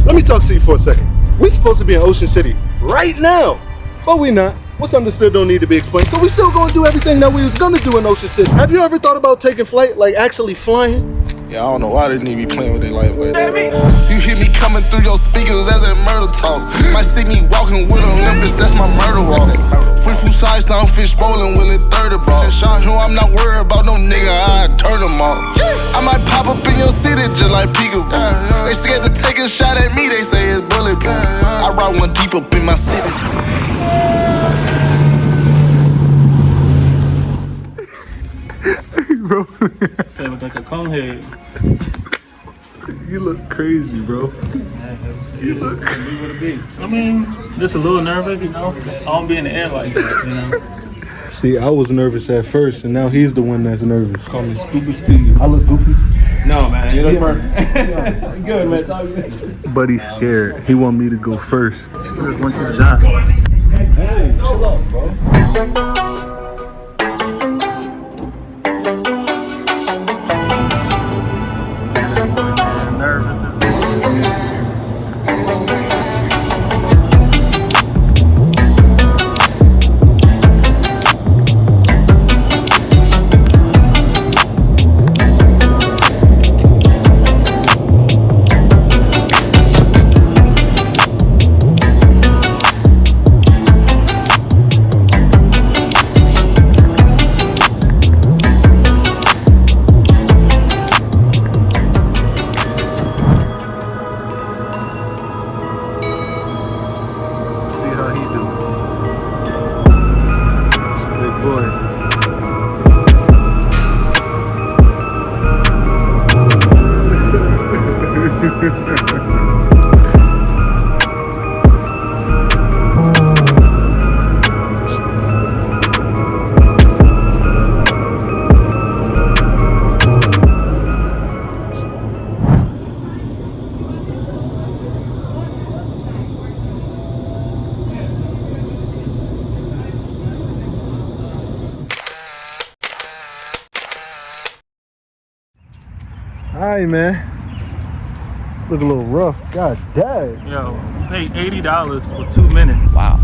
Let me talk to you for a second. We supposed to be in Ocean City right now, but we not. What's understood don't need to be explained. So we still gonna do everything that we was gonna do in Ocean City. Have you ever thought about taking flight, like actually flying? Yeah, I don't know why they need to be playing with their life like that. You hear me coming through your speakers, that's that murder talk. Might see me walking with Olympus, that's my murder walk. Fish food size down, fish bowling, will it 30 ball. Shot who I'm not worried about no nigga, I turn them off. I might pop up in your city just like peekaboo. They scared to take a shot at me, they say it's bulletproof. I ride one deep up in my city. Bro. They look like a conehead. You look crazy, bro. You look crazy. I mean, just a little nervous, you know. I don't be in the air like that, you know. See, I was nervous at first, and now he's the one that's nervous. Call me Scuba Steve. I look goofy. No, man, you look perfect. Good, man. It's all good. But he's scared. He want me to go first. He just wants you to die. Hey, chill out, bro. Alright, man. Look a little rough. God dang. Yo, you paid $80 for 2 minutes. Wow.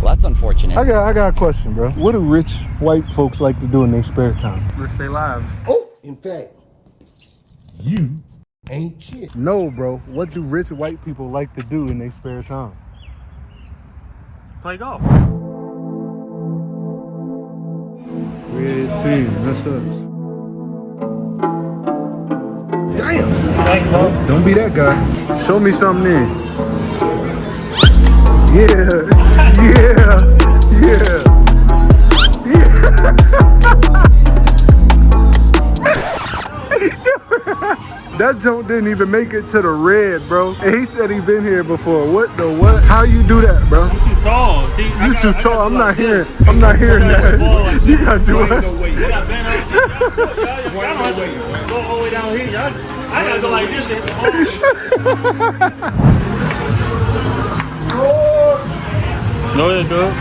Well, that's unfortunate. I got a question, bro. What do rich white folks like to do in their spare time? Risk their lives. Oh, in fact, you ain't shit. No, bro. What do rich white people like to do in their spare time? Play golf. Red team. That's us. Damn! Don't be that guy. Show me something then. Yeah. That joint didn't even make it to the red, bro. And he said he been here before. What the what? How you do that, bro? You too tall. See, you too tall. I'm not hearing that. You gotta do what? Go all the way down here. I gotta go like this to hit the ball. No, it's good.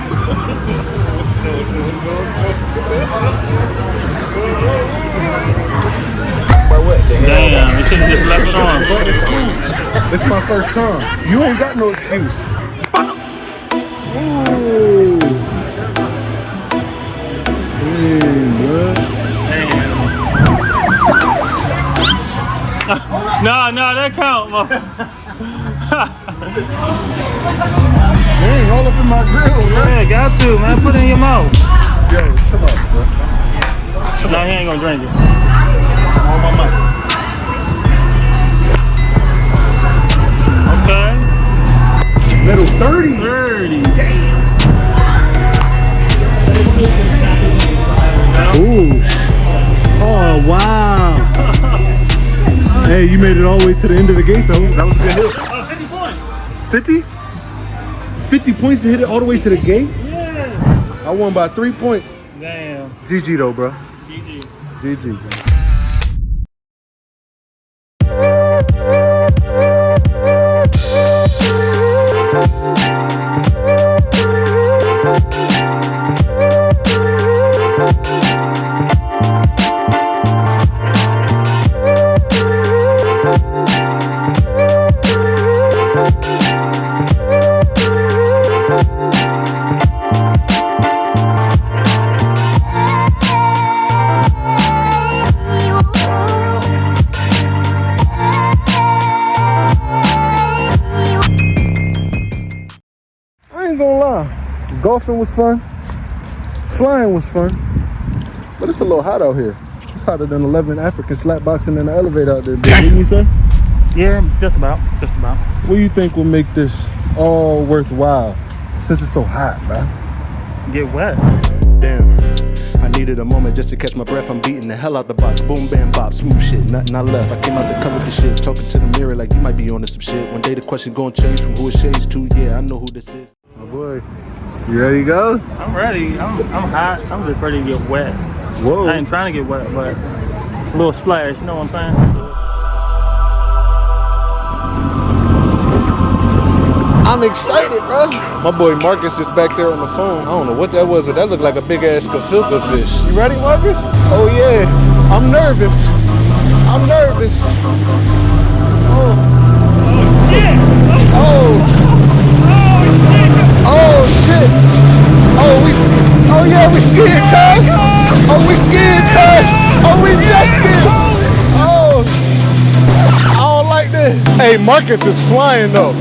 Damn, you should have just left it on. It's my first time. You ain't got no excuse. Ooh. Hey, what? No, that count, man. Dang, all up in my grill, man. Yeah, got to, man. Put it in your mouth. Yo, chill out, bro. No, he ain't gonna drink it. On my mic. Okay. Middle 30. 30. Damn. Ooh. Oh, wow. Hey, you made it all the way to the end of the gate, though. That was a good hit. 50 points. 50? 50 points to hit it all the way to the gate? Yeah. I won by 3 points. Damn. GG, though, bro. GG. GG, bro. Golfing was fun. Flying was fun. But it's a little hot out here. It's hotter than 11 African slap boxing in the elevator out there. Didn't you say? Yeah, just about. What do you think will make this all worthwhile since it's so hot, man? Get wet. Damn, I needed a moment just to catch my breath. I'm beating the hell out the box. Boom, bam, bop, smooth shit, nothing I left. I came out to cover the shit, talking to the mirror like you might be on to some shit. One day the question gonna change from who it shades to, yeah, I know who this is. My boy, you ready to go? I'm ready. I'm hot. I'm just ready to get wet. Whoa. I ain't trying to get wet, but a little splash, you know what I'm saying? I'm excited, bro. My boy Marcus is back there on the phone. I don't know what that was, but that looked like a big ass gefilte fish. You ready, Marcus? Oh yeah, I'm nervous. Oh. Oh shit. Oh yeah, we skiing, cuz. Oh, we skiing, cuz. Oh, we jet skiing. Oh, I don't like this. Hey, Marcus is flying though.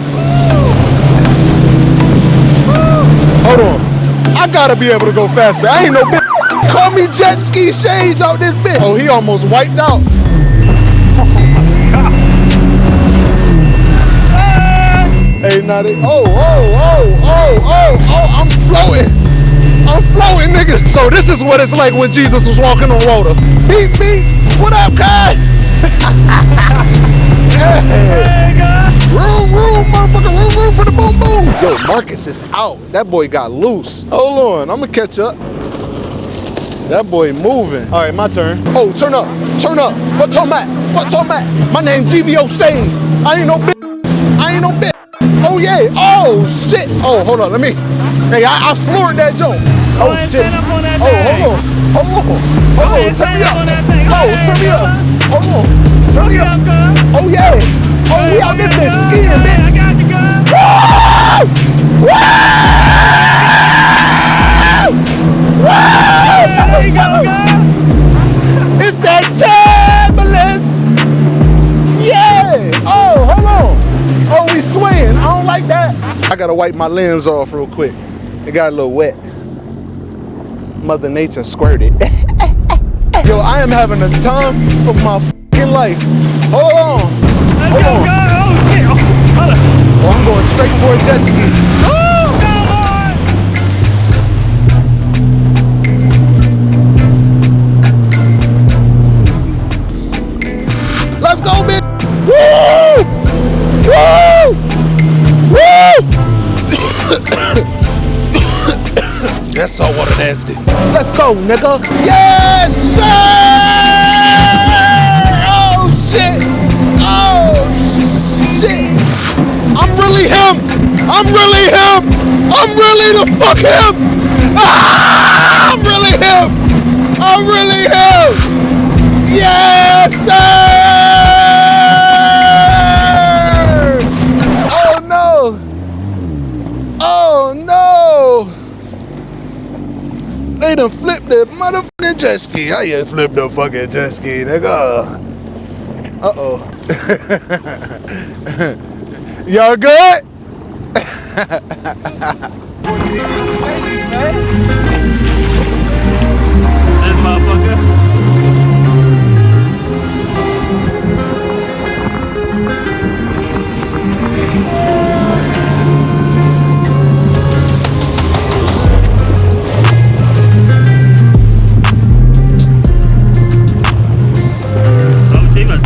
Hold on. I gotta be able to go faster. I ain't no bitch. Call me jet ski shades out this bitch. Oh, he almost wiped out. Hey, now they. Oh, I'm floating. Nigga. So this is what it's like when Jesus was walking on water. Beep, beep. What up, guys? Yeah. Room, motherfucker, room for the boom boom. Yo, Marcus is out. That boy got loose. Hold on, I'm gonna catch up. That boy moving. All right, my turn. Oh, turn up. Fuck Tomat. My name GVO Shane. I ain't no bitch. Oh yeah. Oh shit. Oh, hold on. Let me. Hey, I floored that joke. Oh shit. Oh, hold on. Turn me up. Turn me up. Hold on. Turn me up. Oh yeah. Oh, we out this bitch skiing, bitch. I got you, girl. Woo! It's that turbulence. Yeah. Oh, hold on. Oh, we swaying. I don't like that. I gotta wipe my lens off real quick. It got a little wet. Mother Nature squirted. Yo, I am having the time of my fucking life. Hold on. Oh, I'm going straight for a jet ski. Let's go, bitch. Woo! That's saltwater nasty. Let's go, nigga. Yes, sir! Oh, shit. I'm really him. I'm really the fuck him. Ah, I'm really him. Yes, sir. Oh no. They done flipped the motherfucking jet ski. How you flip the fucking jet ski, nigga? Uh-oh. Y'all good? This motherfucker.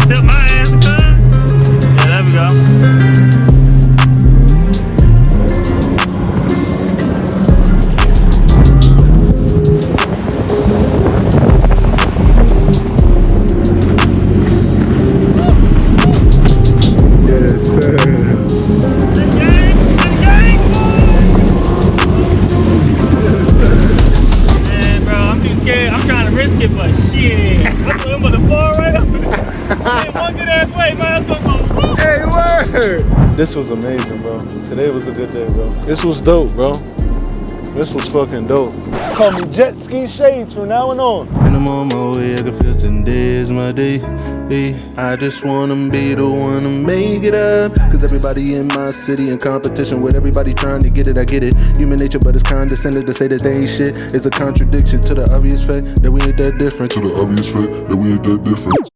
Tip my ass a time. Yeah, there we go. Yes, sir. Man, bro, I'm too scared. I'm trying to risk it, but shit. I'm going to fall right up. Hey, word! This was amazing, bro. Today was a good day, bro. This was dope, bro. This was fucking dope. Call me Jet Ski Shades from now on. And I'm on my way, I can feel today is my day. I just wanna be the one to make it up. Cause everybody in my city in competition with everybody trying to get it, I get it. Human nature, but it's condescending to say that they ain't shit. It's a contradiction to the obvious fact that we ain't that different. To the obvious fact that we ain't that different.